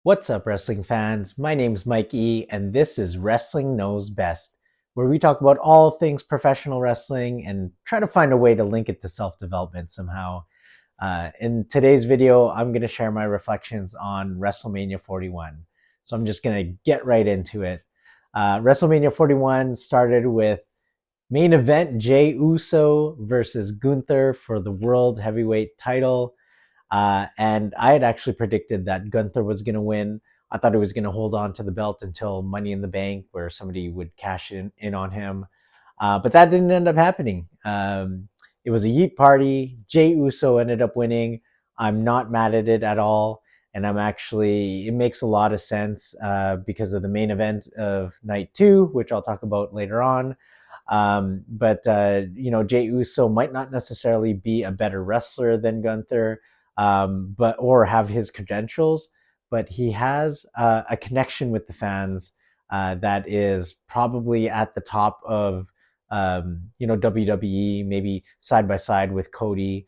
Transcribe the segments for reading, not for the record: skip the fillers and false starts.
What's up, wrestling fans? My name's Mike E, and this is Wrestling Knows Best, where we talk about all things professional wrestling and try to find a way to link it to self development somehow. In today's video, I'm going to share my reflections on WrestleMania 41. So I'm just going to get right into it. WrestleMania 41 started with main event Jey Uso versus Gunther for the World Heavyweight title. And I had actually predicted that Gunther was going to win. I thought he was going to hold on to the belt until Money in the Bank, where somebody would cash in on him. But that didn't end up happening. It was a Yeet party. Jey Uso ended up winning. I'm not mad at it at all. And it makes a lot of sense because of the main event of night two, which I'll talk about later on. But Jey Uso might not necessarily be a better wrestler than Gunther, but or have his credentials, but he has a connection with the fans that is probably at the top of WWE, maybe side by side with Cody.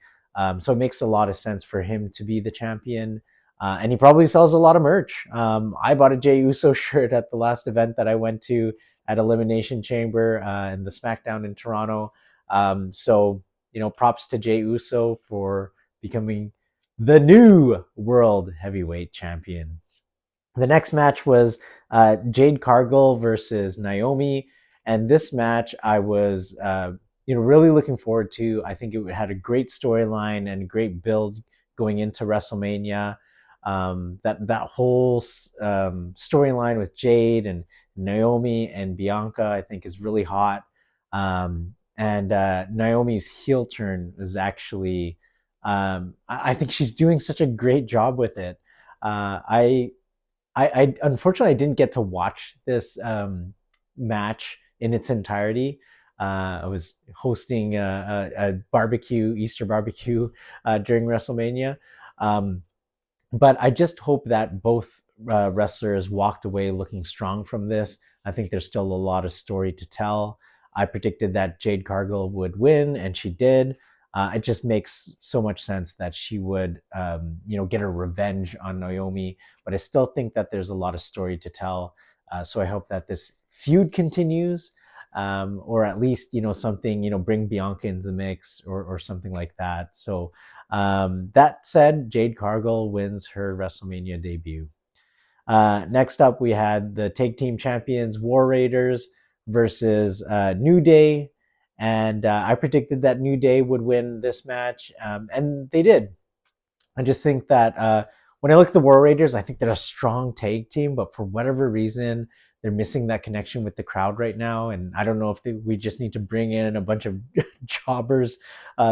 So it makes a lot of sense for him to be the champion. And he probably sells a lot of merch. I bought a Jey Uso shirt at the last event that I went to at Elimination Chamber in the SmackDown in Toronto. Props to Jey Uso for becoming the new world heavyweight champion. The next match was Jade Cargill versus Naomi, and this match I was really looking forward to. I think it had a great storyline and great build going into WrestleMania. That whole storyline with Jade and Naomi and Bianca, I think, is really hot. And Naomi's heel turn is actually, I think she's doing such a great job with it. I unfortunately I didn't get to watch this match in its entirety. I was hosting a barbecue, Easter barbecue during WrestleMania. Um, but I just hope that both wrestlers walked away looking strong from this. I think there's still a lot of story to tell. I predicted that Jade Cargill would win, and she did. It just makes so much sense that she would, get her revenge on Naomi. But I still think that there's a lot of story to tell. So I hope that this feud continues, or at least something, bring Bianca into the mix or something like that. So that said, Jade Cargill wins her WrestleMania debut. Next up, we had the tag team champions War Raiders versus New Day. And I predicted that New Day would win this match, and they did. I just think that when I look at the War Raiders, I think they're a strong tag team, but for whatever reason, they're missing that connection with the crowd right now. And I don't know if we just need to bring in a bunch of jobbers.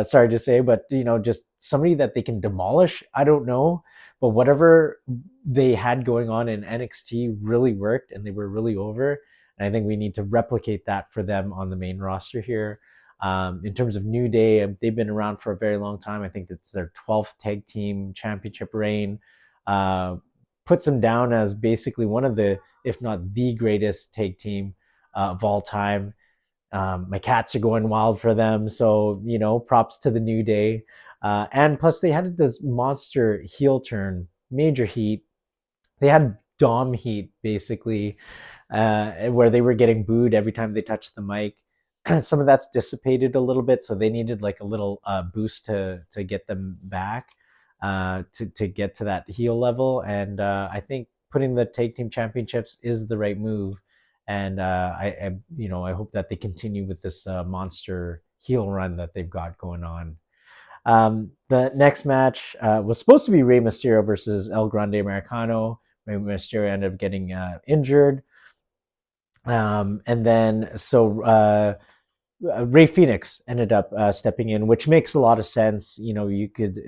Sorry to say, but just somebody that they can demolish. I don't know, but whatever they had going on in NXT really worked, and they were really over. And I think we need to replicate that for them on the main roster here. In terms of New Day, they've been around for a very long time. I think it's their 12th tag team championship reign. Uh, Puts them down as basically one of the, if not the greatest tag team of all time. My cats are going wild for them. So, props to the New Day. And plus, they had this monster heel turn, major heat. They had Dom heat, basically, where they were getting booed every time they touched the mic. Some of that's dissipated a little bit, so they needed like a little boost to get them back, to get to that heel level. And I think putting the tag team championships is the right move. And I hope that they continue with this monster heel run that they've got going on. The next match was supposed to be Rey Mysterio versus El Grande Americano. Rey Mysterio ended up getting injured. And then Ray Phoenix ended up stepping in, which makes a lot of sense. You could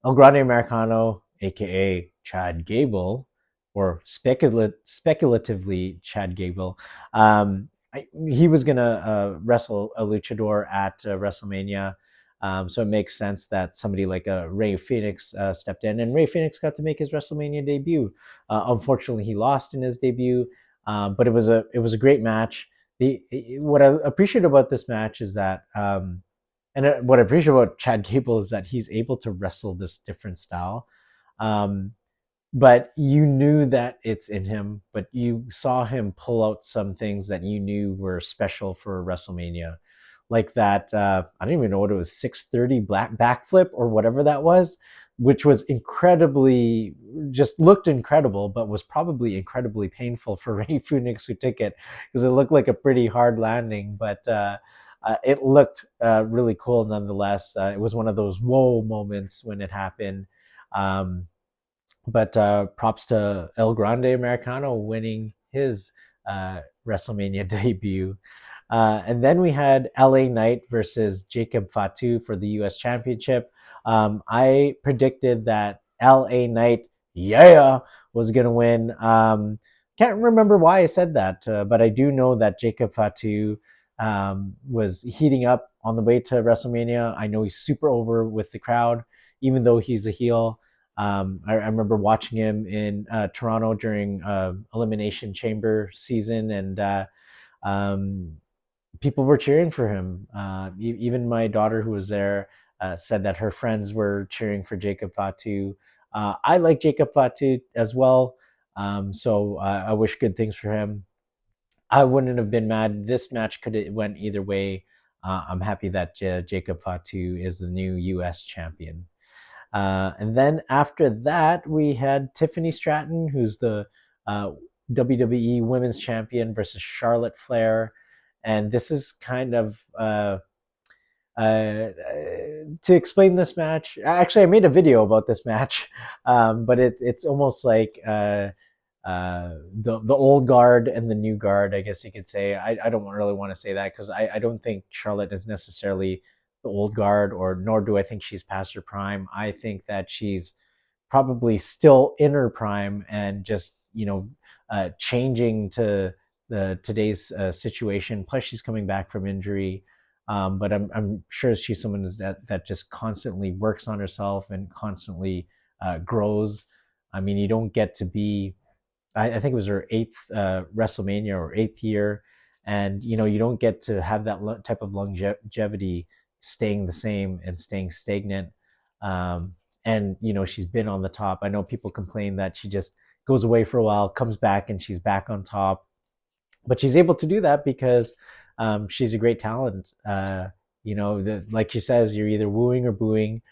El Grande Americano, aka Chad Gable, or speculatively Chad Gable. He was gonna wrestle a luchador at WrestleMania. So it makes sense that somebody like Ray Phoenix stepped in, and Ray Phoenix got to make his WrestleMania debut. Unfortunately, he lost in his debut, but it was a great match. What I appreciate about this match is that, what I appreciate about Chad Gable is that he's able to wrestle this different style. Um, but you knew that it's in him. But you saw him pull out some things that you knew were special for WrestleMania, like that. I don't even know what it was, 630 black backflip or whatever that was, which was incredibly, just looked incredible, but was probably incredibly painful for Ray Phoenix who took it, because it looked like a pretty hard landing, but. It looked really cool nonetheless. It was one of those whoa moments when it happened. Um, but props to El Grande Americano winning his WrestleMania debut. And then we had LA Knight versus Jacob Fatu for the US Championship. I predicted that LA Knight, yeah, was going to win. Can't remember why I said that, but I do know that Jacob Fatu was heating up on the way to WrestleMania. I know he's super over with the crowd, even though he's a heel. I remember watching him in Toronto during Elimination Chamber season, and um, people were cheering for him. Even my daughter, who was there, said that her friends were cheering for Jacob Fatu. I like Jacob Fatu as well, so I wish good things for him. I wouldn't have been mad. This match could have went either way. I'm happy that Jacob Fatu is the new U.S. champion. And then after that, we had Tiffany Stratton, who's the WWE Women's Champion, versus Charlotte Flair. And this is kind of to explain this match. Actually, I made a video about this match, but it's almost like the old guard and the new guard, I guess you could say. I don't really want to say that, because I don't think Charlotte is necessarily the old guard, or nor do I think she's past her prime. I think that she's probably still in her prime, and just changing to the today's situation. Plus, she's coming back from injury. But I'm sure she's someone that just constantly works on herself and constantly grows. I mean, you don't get to be, I think it was her eighth WrestleMania or eighth year, and you don't get to have that type of longevity, staying the same and staying stagnant. Um, and she's been on the top. I know people complain that she just goes away for a while, comes back, and she's back on top, but she's able to do that because she's a great talent. Like she says, you're either wooing or booing.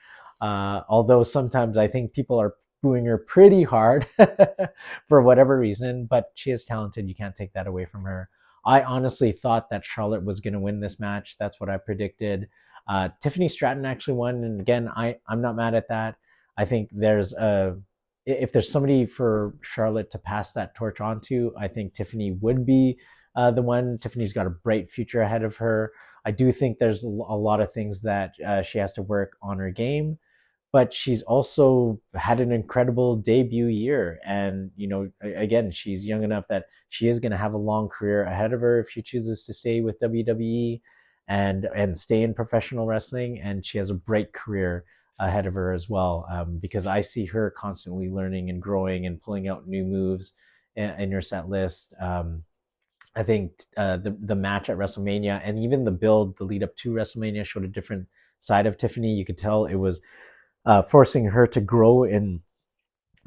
Although sometimes I think people are booing her pretty hard for whatever reason, but she is talented. You can't take that away from her. I honestly thought that Charlotte was going to win this match. That's what I predicted. Tiffany Stratton actually won, and again, I'm not mad at that. I think if there's somebody for Charlotte to pass that torch on to, I think Tiffany would be the one. Tiffany's got a bright future ahead of her. I do think there's a lot of things that she has to work on her game, but she's also had an incredible debut year. And, again, she's young enough that she is going to have a long career ahead of her if she chooses to stay with WWE and stay in professional wrestling. And she has a bright career ahead of her as well, because I see her constantly learning and growing and pulling out new moves in her set list. I think the match at WrestleMania and even the lead up to WrestleMania showed a different side of Tiffany. You could tell it was forcing her to grow in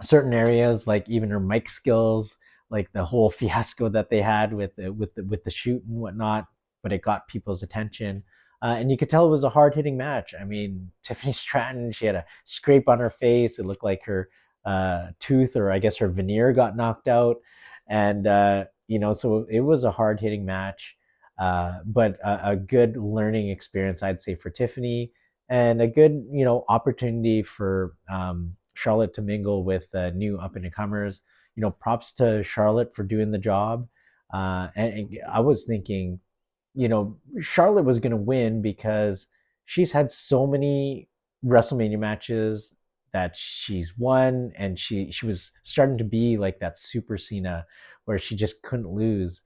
certain areas, like even her mic skills, like the whole fiasco that they had with the shoot and whatnot. But it got people's attention, and you could tell it was a hard hitting match. I mean, Tiffany Stratton, she had a scrape on her face. It looked like her tooth, or I guess her veneer, got knocked out, and so it was a hard hitting match. But a good learning experience, I'd say, for Tiffany, and a good opportunity for Charlotte to mingle with new up and comers. Props to Charlotte for doing the job. And I was thinking, Charlotte was going to win because she's had so many WrestleMania matches that she's won, and she was starting to be like that Super Cena, where she just couldn't lose,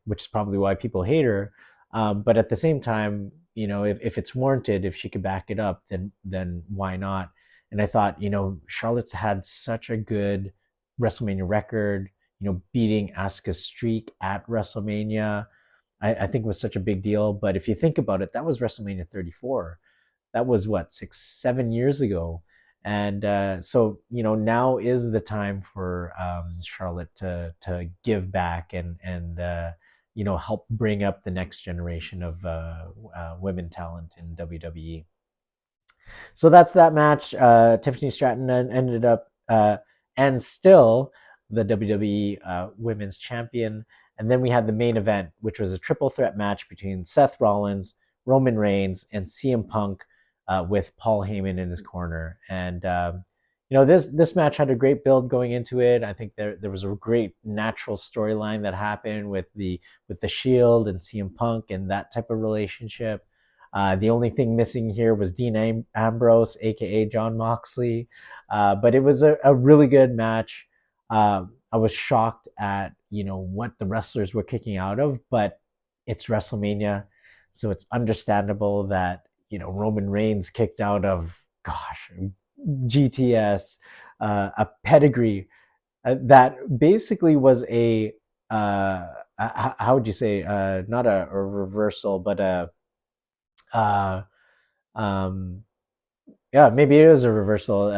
which is probably why people hate her. But at the same time, if it's warranted, if she could back it up, then why not? And I thought, Charlotte's had such a good WrestleMania record. Beating Asuka's streak at WrestleMania, I think was such a big deal. But if you think about it, that was WrestleMania 34. That was what, 6, 7 years ago. And so, now is the time for Charlotte to give back and help bring up the next generation of women talent in WWE. So that's that match. Tiffany Stratton ended up and still the WWE Women's Champion. And then we had the main event, which was a triple threat match between Seth Rollins, Roman Reigns, and CM Punk, with Paul Heyman in his corner. And this match had a great build going into it. I think there was a great natural storyline that happened with the Shield and CM Punk and that type of relationship. The only thing missing here was Dean Ambrose, aka John Moxley, but it was a really good match. I was shocked at what the wrestlers were kicking out of, but it's WrestleMania, so it's understandable that Roman Reigns kicked out of, gosh, GTS, a pedigree that basically was how would you say, not a reversal, but uh, um, yeah, maybe it was a reversal.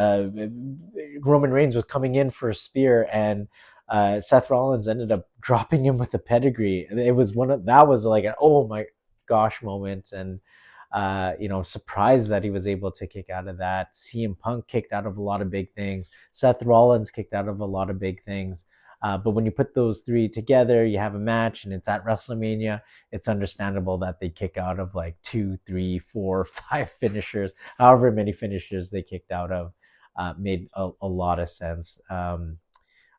Roman Reigns was coming in for a spear, and Seth Rollins ended up dropping him with a pedigree. It was that was like an oh my gosh moment, and surprised that he was able to kick out of that. CM Punk kicked out of a lot of big things. Seth Rollins kicked out of a lot of big things. But when you put those three together, you have a match, and it's at WrestleMania. It's understandable that they kick out of like 2, 3, 4, 5 finishers, however many finishers they kicked out of. Made a lot of sense. But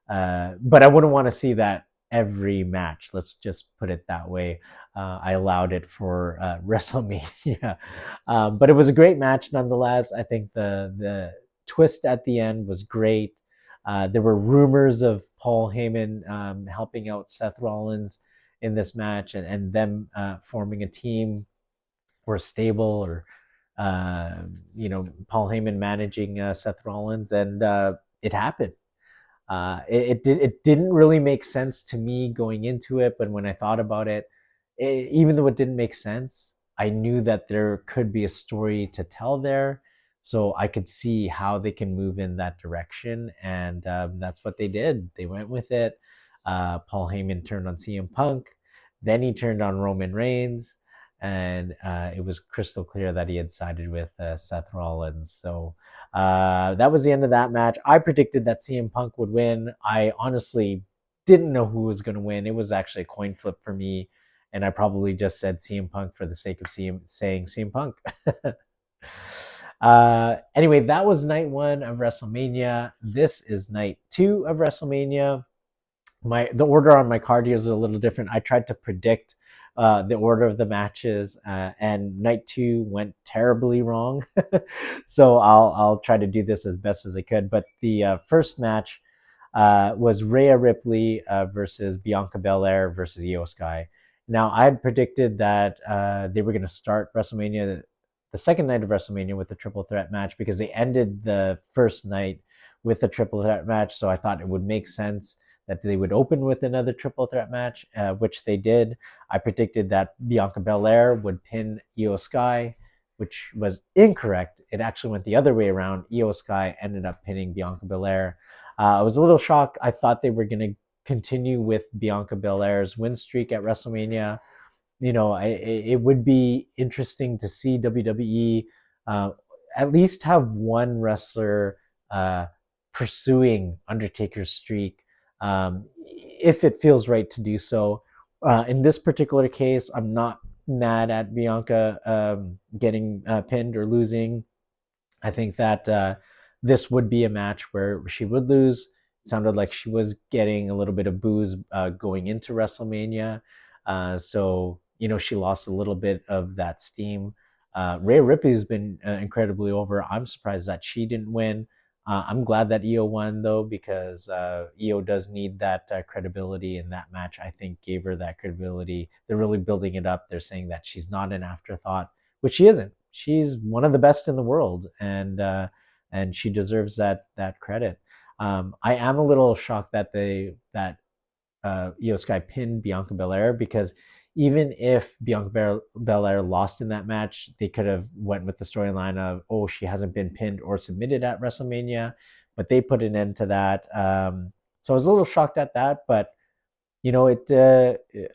I wouldn't want to see that every match. Let's just put it that way. I allowed it for WrestleMania, but it was a great match nonetheless. I think the twist at the end was great. There were rumors of Paul Heyman helping out Seth Rollins in this match, and them forming a team or a stable, or Paul Heyman managing Seth Rollins, and it happened. It didn't really make sense to me going into it, but when I thought about it, even though it didn't make sense, I knew that there could be a story to tell there, so I could see how they can move in that direction, and that's what they did. They went with it. Paul Heyman turned on CM Punk, then he turned on Roman Reigns, and it was crystal clear that he had sided with Seth Rollins. So that was the end of that match. I predicted that CM Punk would win. I honestly didn't know who was going to win. It was actually a coin flip for me, and I probably just said CM Punk for the sake of saying CM Punk. Anyway, that was night one of WrestleMania. This is night two of WrestleMania. The order on my card here is a little different. I tried to predict the order of the matches, and night two went terribly wrong. So I'll try to do this as best as I could. But the first match was Rhea Ripley versus Bianca Belair versus Io Sky. Now I had predicted that they were going to start WrestleMania, the second night of WrestleMania, with a triple threat match because they ended the first night with a triple threat match. So I thought it would make sense that they would open with another triple threat match, which they did. I predicted that Bianca Belair would pin Io Sky, which was incorrect. It actually went the other way around. Io Sky ended up pinning Bianca Belair. I was a little shocked. I thought they were going to continue with Bianca Belair's win streak at WrestleMania. It would be interesting to see WWE uh, at least have one wrestler pursuing Undertaker's streak, if it feels right to do so. In this particular case, I'm not mad at Bianca getting pinned or losing. I think that this would be a match where she would lose. It sounded like she was getting a little bit of booze going into WrestleMania. So, she lost a little bit of that steam. Rhea Ripley's been incredibly over. I'm surprised that she didn't win. I'm glad that Io won, though, because Io does need that credibility, and that match, I think, gave her that credibility. They're really building it up. They're saying that she's not an afterthought, which she isn't. She's one of the best in the world, and she deserves that credit. I am a little shocked that Io Sky pinned Bianca Belair because even if Bianca Belair lost in that match, they could have went with the storyline of, oh, she hasn't been pinned or submitted at WrestleMania, but they put an end to that. So I was a little shocked at that, but it.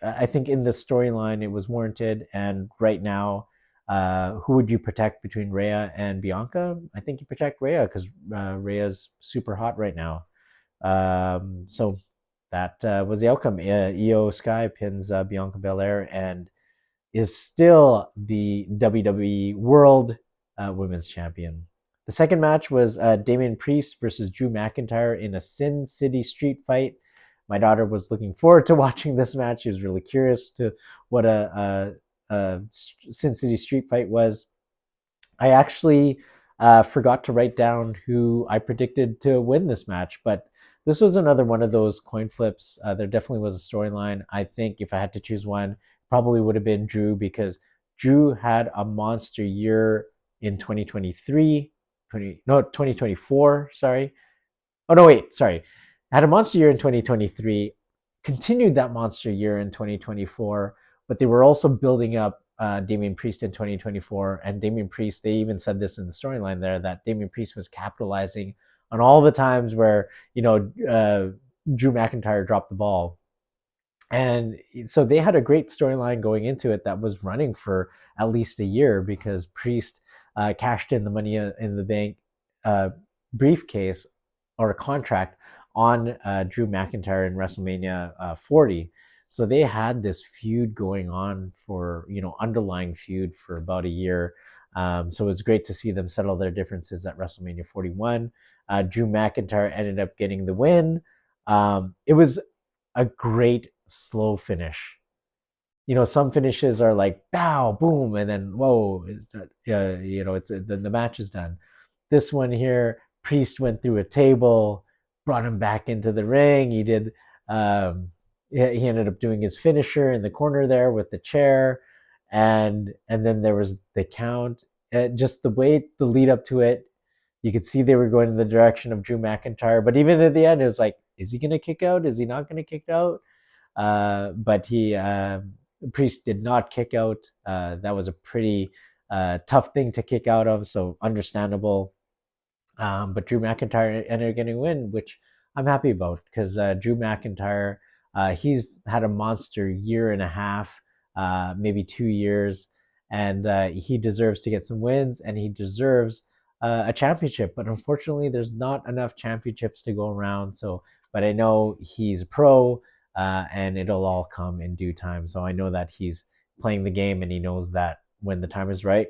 I think in the storyline it was warranted, and right now, who would you protect between Rhea and Bianca? I think you protect Rhea because Rhea's super hot right now. So that was the outcome. Io Sky pins Bianca Belair and is still the WWE World Women's Champion. The second match was Damian Priest versus Drew McIntyre in a Sin City Street fight. My daughter was looking forward to watching this match. She was really curious to what a Sin City Street fight was. I actually forgot to write down who I predicted to win this match, but this was another one of those coin flips. There definitely was a storyline. I think if I had to choose one, probably would have been Drew because Drew had a monster year in 2023, 2024, sorry. Oh, no, wait, sorry. Had a monster year in 2023, continued that monster year in 2024, but they were also building up Damian Priest in 2024. And Damian Priest, they even said this in the storyline there, that Damian Priest was capitalizing on all the times where, Drew McIntyre dropped the ball. And so they had a great storyline going into it that was running for at least a year because Priest cashed in the Money in the Bank uh, briefcase or a contract on Drew McIntyre in WrestleMania 40. So they had this feud going on for, underlying feud for about a year. So it was great to see them settle their differences at WrestleMania 41. Drew McIntyre ended up getting the win. It was a great slow finish. Some finishes are like bow, boom, and then whoa, then the match is done. This one here, Priest went through a table, brought him back into the ring. He did. He ended up doing his finisher in the corner there with the chair, and then there was the count. Just the way the lead up to it, you could see they were going in the direction of Drew McIntyre. But even at the end, it was like, is he going to kick out? Is he not going to kick out? But Priest did not kick out. That was a pretty tough thing to kick out of, so understandable. But Drew McIntyre ended up getting a win, which I'm happy about because Drew McIntyre, he's had a monster year and a half, maybe 2 years, and he deserves to get some wins and he deserves a championship. But unfortunately, there's not enough championships to go around. So, but I know he's a pro, and it'll all come in due time. So I know that he's playing the game and he knows that when the time is right,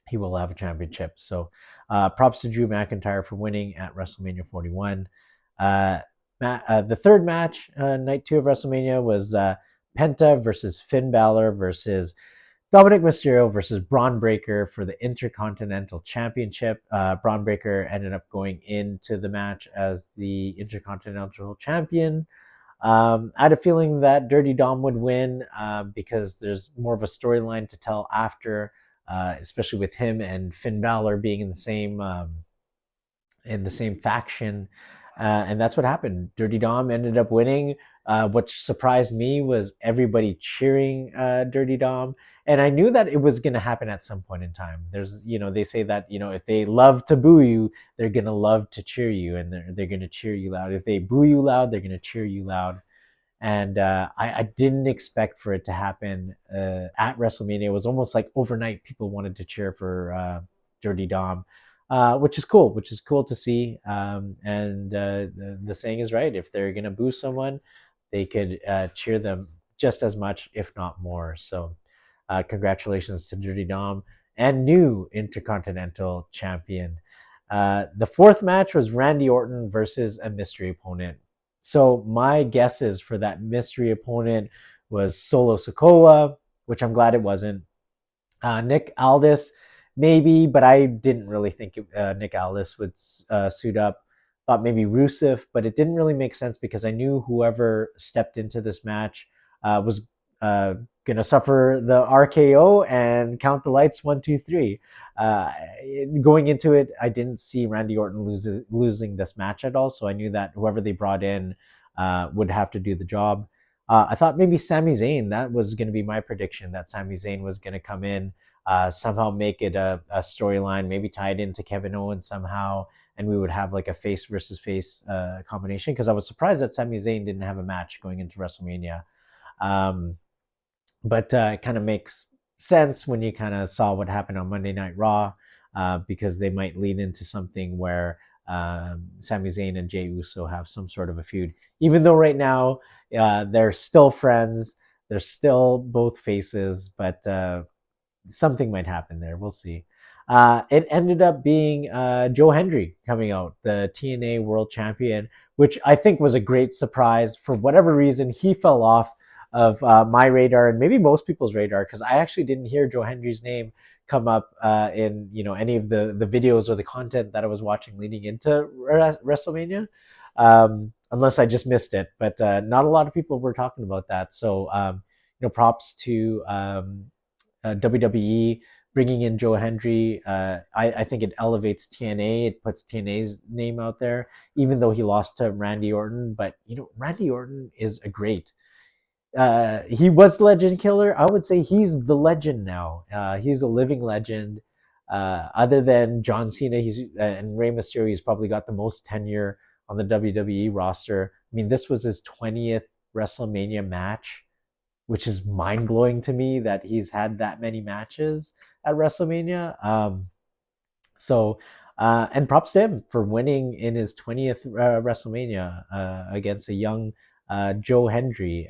he will have a championship. So props to Drew McIntyre for winning at WrestleMania 41. The third match, night two of WrestleMania, was Penta versus Finn Balor versus Dominic Mysterio versus Braun Breaker for the Intercontinental Championship. Braun Breaker ended up going into the match as the Intercontinental Champion. I had a feeling that Dirty Dom would win because there's more of a storyline to tell after, especially with him and Finn Balor being in the same faction, and that's what happened. Dirty Dom ended up winning. What surprised me was everybody cheering Dirty Dom, and I knew that it was going to happen at some point in time. They say that if they love to boo you, they're going to love to cheer you, and they're going to cheer you loud. If they boo you loud, they're going to cheer you loud. And I didn't expect for it to happen at WrestleMania. It was almost like overnight people wanted to cheer for Dirty Dom, which is cool. Which is cool to see. And the saying is right: if they're gonna boo someone, they could cheer them just as much, if not more. So, congratulations to Dirty Dom and new Intercontinental Champion. The fourth match was Randy Orton versus a mystery opponent. So my guesses for that mystery opponent was Solo Sokoa, which I'm glad it wasn't. Nick Aldis, maybe, but I didn't really think Nick Aldis would suit up. Thought maybe Rusev, but it didn't really make sense because I knew whoever stepped into this match was going to suffer the RKO and count the lights 1, 2, 3. Uh, Going into it, I didn't see Randy Orton losing this match at all, so I knew that whoever they brought in would have to do the job. I thought maybe Sami Zayn, that was going to be my prediction, that Sami Zayn was going to come in, somehow make it a storyline, maybe tie it into Kevin Owens somehow, and we would have like a face versus face combination. Because I was surprised that Sami Zayn didn't have a match going into WrestleMania. Um, but it kind of makes sense when you kind of saw what happened on Monday Night Raw, because they might lead into something where Sami Zayn and Jey Uso have some sort of a feud. Even though right now they're still friends, they're still both faces, but something might happen there. We'll see. It ended up being Joe Hendry coming out, the TNA World Champion, which I think was a great surprise. For whatever reason, he fell off of my radar and maybe most people's radar, because I actually didn't hear Joe Hendry's name come up in any of the videos or the content that I was watching leading into WrestleMania, unless I just missed it. But not a lot of people were talking about that. So props to WWE bringing in Joe Hendry. I think it elevates TNA. It puts TNA's name out there, even though he lost to Randy Orton. But Randy Orton is a great. He was Legend Killer. I would say he's the legend now. He's a living legend. Other than John Cena, and Rey Mysterio, he's probably got the most tenure on the WWE roster. I mean, this was his 20th WrestleMania match, which is mind blowing to me that he's had that many matches at WrestleMania. And props to him for winning in his 20th WrestleMania against a young Joe Hendry.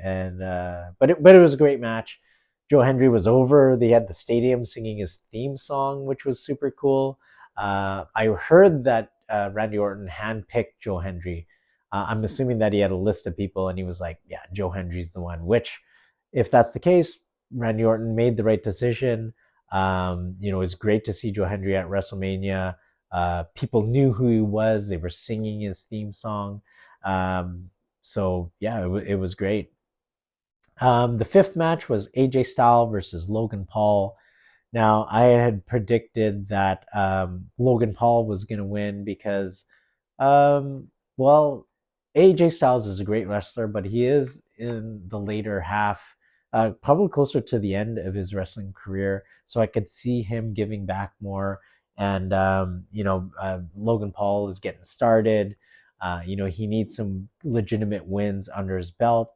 But it was a great match. Joe Hendry was over. They had the stadium singing his theme song, which was super cool. I heard that Randy Orton handpicked Joe Hendry. I'm assuming that he had a list of people and he was like, yeah, Joe Hendry's the one, which, if that's the case, Randy Orton made the right decision. It was great to see Joe Hendry at WrestleMania. People knew who he was. They were singing his theme song. So yeah, it was great. The fifth match was AJ Styles versus Logan Paul. Now, I had predicted that Logan Paul was going to win because, um, well, AJ Styles is a great wrestler, but he is in the later half, probably closer to the end of his wrestling career. So I could see him giving back more. And, Logan Paul is getting started. He needs some legitimate wins under his belt.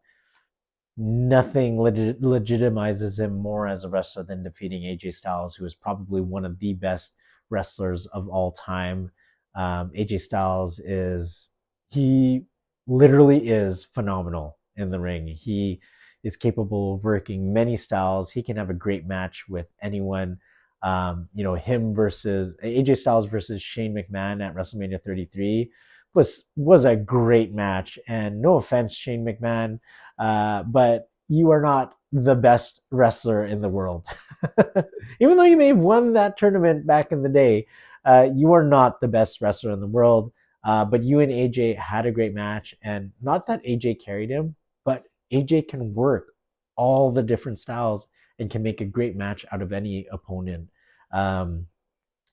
Nothing legitimizes him more as a wrestler than defeating AJ Styles, who is probably one of the best wrestlers of all time. AJ Styles he literally is phenomenal in the ring. He is capable of working many styles. He can have a great match with anyone. Him versus AJ Styles versus Shane McMahon at WrestleMania 33 was a great match. And no offense, Shane McMahon, but you are not the best wrestler in the world. Even though you may have won that tournament back in the day, you are not the best wrestler in the world. But you and AJ had a great match, and not that AJ carried him, but AJ can work all the different styles and can make a great match out of any opponent. Um,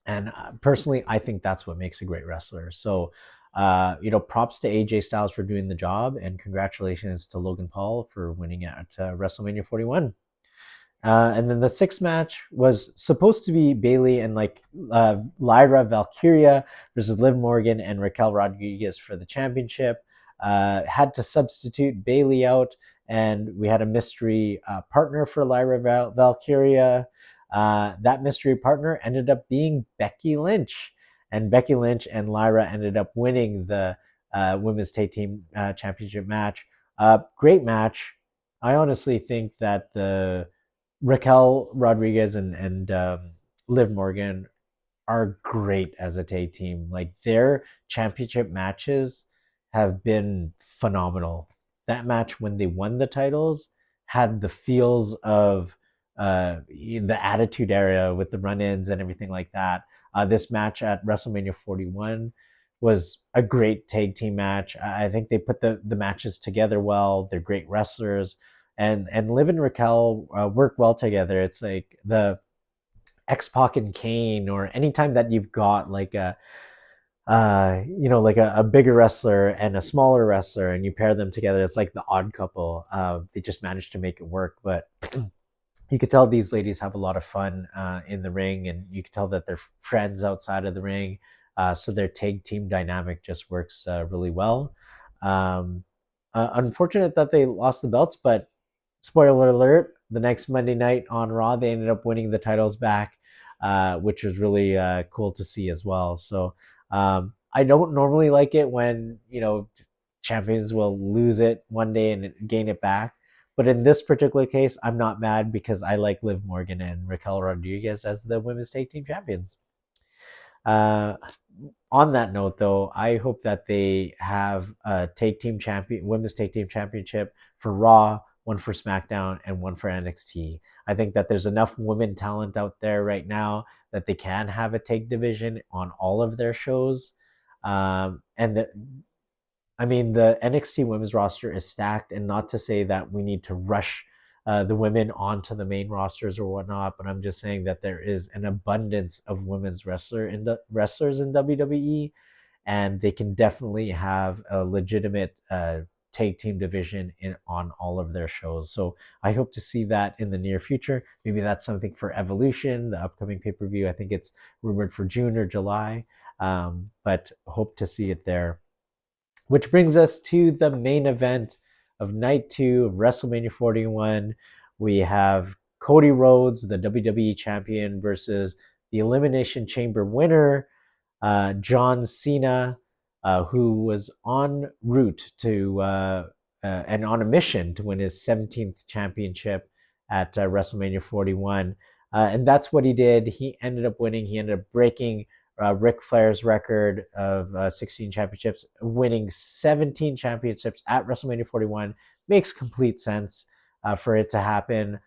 and personally, I think that's what makes a great wrestler. So, props to AJ Styles for doing the job, and congratulations to Logan Paul for winning at WrestleMania 41. And then the sixth match was supposed to be Bailey and Lyra Valkyria versus Liv Morgan and Raquel Rodriguez for the championship. Had to substitute Bailey out, and we had a mystery partner for Lyra Valkyria. That mystery partner ended up being Becky Lynch, and Becky Lynch and Lyra ended up winning the women's tag team championship match. Great match. I honestly think that the Raquel Rodriguez and Liv Morgan are great as a tag team. Like, their championship matches have been phenomenal. That match when they won the titles had the feels of the Attitude Era with the run-ins and everything like that. This match at WrestleMania 41 was a great tag team match. I think they put the matches together well. They're great wrestlers, and Liv and Raquel work well together. It's like the X Pac and Kane, or anytime that you've got like like a bigger wrestler and a smaller wrestler, and you pair them together. It's like the odd couple. They just managed to make it work. But you could tell these ladies have a lot of fun in the ring, and you could tell that they're friends outside of the ring. So their tag team dynamic just works really well. Um, Unfortunate that they lost the belts, but spoiler alert: the next Monday night on Raw, they ended up winning the titles back, which was really cool to see as well. So I don't normally like it when champions will lose it one day and gain it back. But in this particular case, I'm not mad because I like Liv Morgan and Raquel Rodriguez as the women's tag team champions. Uh, on that note, though, I hope that they have a women's tag team championship for Raw, one for SmackDown, and one for NXT. I think that there's enough women talent out there right now that they can have a tag division on all of their shows. The NXT women's roster is stacked, and not to say that we need to rush the women onto the main rosters or whatnot, but I'm just saying that there is an abundance of women's wrestlers in WWE, and they can definitely have a legitimate tag team division on all of their shows. So I hope to see that in the near future. Maybe that's something for Evolution, the upcoming pay per view. I think it's rumored for June or July, but hope to see it there. Which brings us to the main event of night two of WrestleMania 41. We have Cody Rhodes, the WWE champion, versus the Elimination Chamber winner, John Cena, who was en route to and on a mission to win his 17th championship at WrestleMania 41. And that's what he did. He ended up winning. He ended up breaking Ric Flair's record of 16 championships, winning 17 championships at WrestleMania 41. Makes complete sense for it to happen.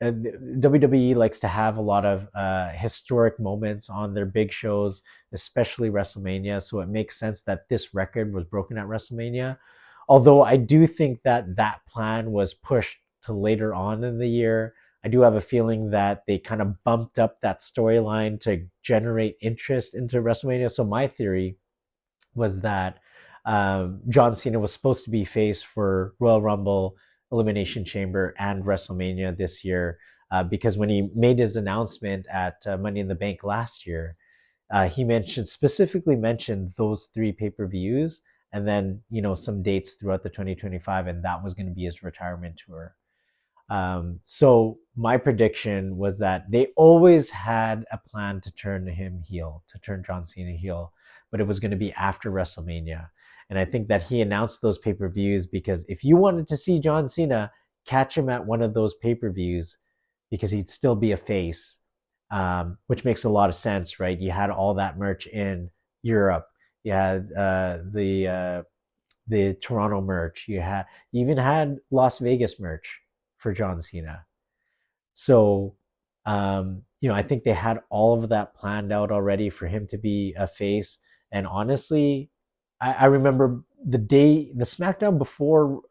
WWE likes to have a lot of historic moments on their big shows, especially WrestleMania. So it makes sense that this record was broken at WrestleMania. Although I do think that that plan was pushed to later on in the year. I do have a feeling that they kind of bumped up that storyline to generate interest into WrestleMania. So my theory was that John Cena was supposed to be face for Royal Rumble, Elimination Chamber, and WrestleMania this year. Because when he made his announcement at Money in the Bank last year, he specifically mentioned those three pay-per-views, and then some dates throughout the 2025, and that was going to be his retirement tour. So my prediction was that they always had a plan to turn him heel, to turn John Cena heel, but it was going to be after WrestleMania. And I think that he announced those pay per views because if you wanted to see John Cena, catch him at one of those pay per views because he'd still be a face, which makes a lot of sense, right? You had all that merch in Europe. You had the Toronto merch. You even had Las Vegas merch for John Cena. So, I think they had all of that planned out already for him to be a face. And honestly, I remember the SmackDown before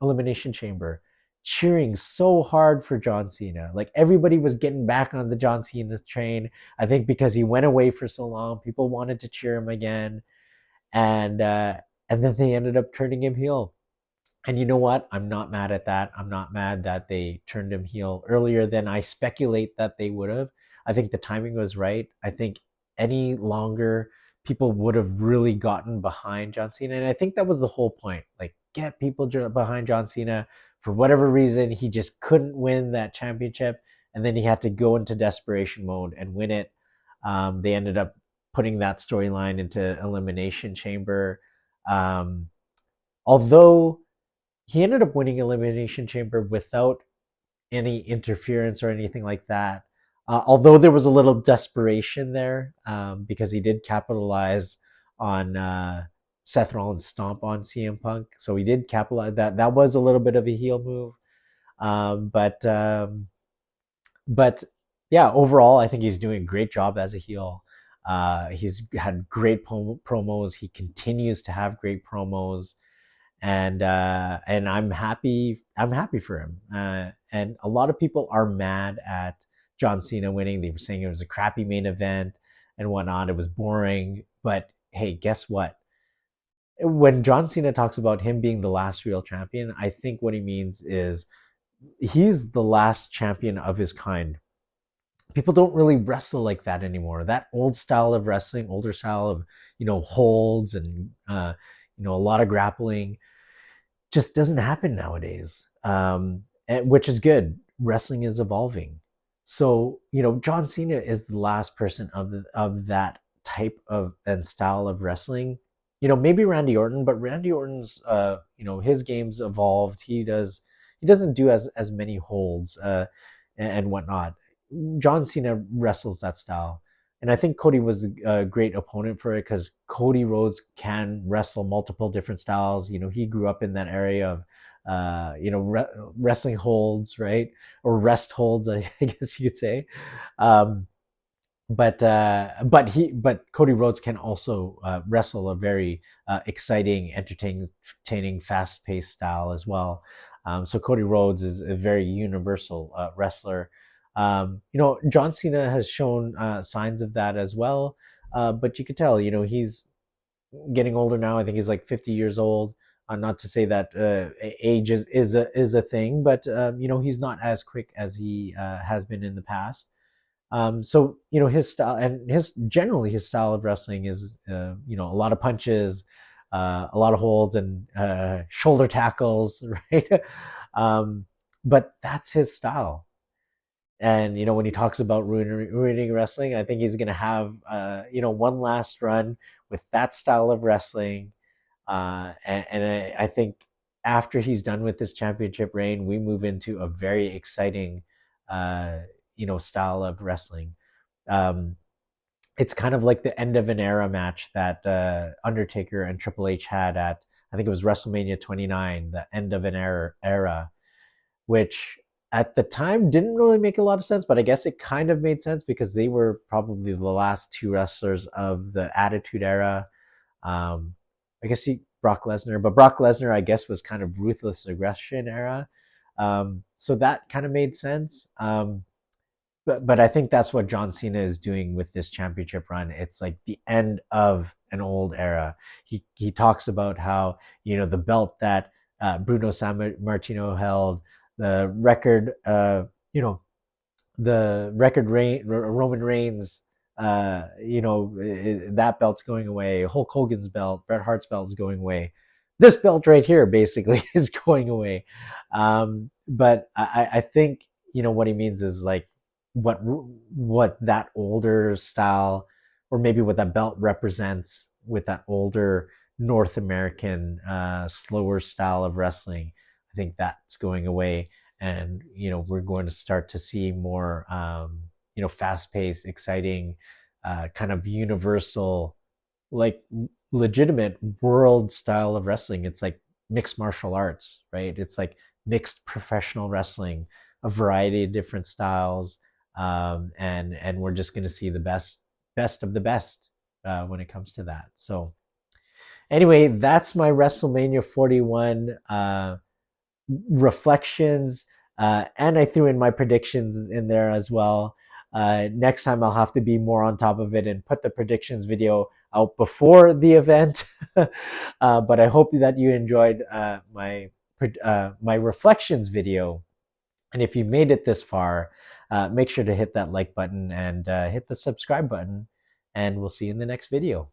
Elimination Chamber, cheering so hard for John Cena. Like everybody was getting back on the John Cena train. I think because he went away for so long, people wanted to cheer him again, and and then they ended up turning him heel. And you know what? I'm not mad at that. I'm not mad that they turned him heel earlier than I speculate that they would have. I think the timing was right. I think any longer people would have really gotten behind John Cena. And I think that was the whole point. Like, get people behind John Cena. For whatever reason, he just couldn't win that championship. And then he had to go into desperation mode and win it. They ended up putting that storyline into Elimination Chamber. Um, Although he ended up winning Elimination Chamber without any interference or anything like that. Although there was a little desperation there because he did capitalize on Seth Rollins' stomp on CM Punk, so he did capitalize that. That was a little bit of a heel move, but yeah, overall, I think he's doing a great job as a heel. He's had great promos. He continues to have great promos, and I'm happy. I'm happy for him. And a lot of people are mad at John Cena winning. They were saying it was a crappy main event and whatnot. It was boring. But hey, guess what? When John Cena talks about him being the last real champion, I think what he means is he's the last champion of his kind. People don't really wrestle like that anymore. That old style of wrestling, older style of holds and a lot of grappling, just doesn't happen nowadays, which is good. Wrestling is evolving. So, John Cena is the last person of that type of and style of wrestling. Maybe Randy Orton, but Randy Orton's, his game's evolved. He doesn't do as many holds and whatnot. John Cena wrestles that style. And I think Cody was a great opponent for it because Cody Rhodes can wrestle multiple different styles. He grew up in that area of, wrestling holds, right? Or rest holds, I guess you could say. Um, but Cody Rhodes can also wrestle a very exciting, entertaining, fast-paced style as well. So Cody Rhodes is a very universal wrestler. John Cena has shown signs of that as well, but you could tell, he's getting older now. I think he's like 50 years old. Not to say that age is a thing, but he's not as quick as he has been in the past. So his style and his style of wrestling is a lot of punches, a lot of holds and shoulder tackles, right? um, but that's his style. And when he talks about ruining wrestling, I think he's gonna have one last run with that style of wrestling. And I think after he's done with this championship reign, we move into a very exciting uh, style of wrestling. Um, it's kind of like the end of an era match that Undertaker and Triple H had at, I think it was WrestleMania 29, the end of an era, which at the time didn't really make a lot of sense, but I guess it kind of made sense because they were probably the last two wrestlers of the Attitude Era. Um, I guess Brock Lesnar, but Brock Lesnar, I guess, was kind of ruthless aggression era. So that kind of made sense. But I think that's what John Cena is doing with this championship run. It's like the end of an old era. He talks about how the belt that Bruno Sammartino held, the record, the record Roman Reigns, that belt's going away. Hulk Hogan's belt, Bret Hart's belt is going away. This belt right here basically is going away. But I think what he means is like what that older style, or maybe what that belt represents with that older North American slower style of wrestling. I think that's going away, and we're going to start to see more fast-paced, exciting, kind of universal, like legitimate world style of wrestling. It's like mixed martial arts, right? It's like mixed professional wrestling, a variety of different styles, and we're just going to see the best of the best when it comes to that. So anyway, that's my WrestleMania 41 reflections, and I threw in my predictions in there as well. Next time I'll have to be more on top of it and put the predictions video out before the event. But I hope that you enjoyed my reflections video. And if you made it this far, make sure to hit that like button and hit the subscribe button. And we'll see you in the next video.